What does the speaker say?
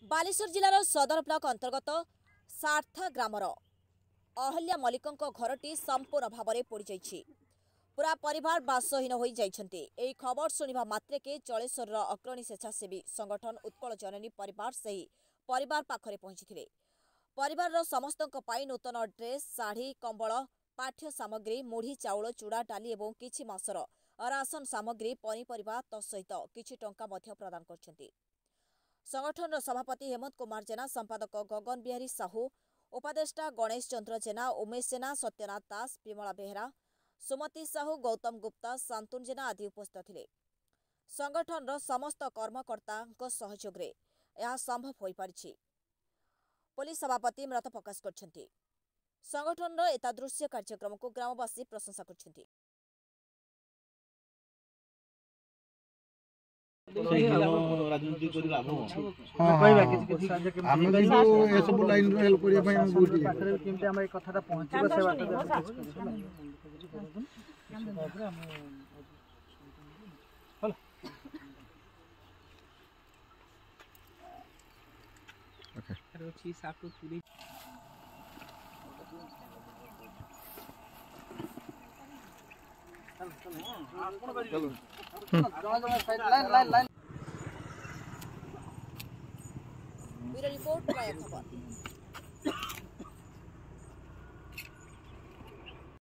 बालेश्वर जिलार सदर ब्लॉक अंतर्गत सार्था ग्रामर अहल्या मल्लिकों घरटी संपूर्ण भाव में पोड़ जाइछि। पूरा परिवार बासहीन हो जाइछन्ति। एही खबर सुनिबा मात्रे के जलेश्वर अग्रणी स्वेच्छासेवी संगठन उत्कल जननी परिवार सही परिवार पाखरे पहुंचीथिले। परिवार समस्तक पाई नूतन ड्रेस शाढ़ी कंबल पाठ्य सामग्री मुढ़ी चाउल चूड़ा डाली एवं किछि मासर राशन सामग्री पनीपरिबा सहित किछि टंका मध्य प्रदान करछन्ति। संगठन सभापति हेमंत कुमार जेना, संपादक गगन बिहारी साहू, उपादेष्टा गणेश चंद्र जेना, उमेश जेना, सत्यनाथ दास, विमला बेहरा, सुमति साहू, गौतम गुप्ता, शांतुन जेना आदि उपस्थित थिले। संगठन समस्त कर्मकर्ता सहयोग रे यह संभव हो पारिछि। पुलिस सभापति मृत प्रकाश करछन्ति। संगठन एतादृश्य कार्यक्रम को ग्रामवासी प्रशंसा करछन्ति। राजनीति करी लाभ हम ए सब लाइन रो हेल्प करिया पय हम गुटी पाखरे केमते हम ए कथाटा पहुंचबो से बात ओके रोची साकु पूरी चलो ब्यूरो रिपोर्ट।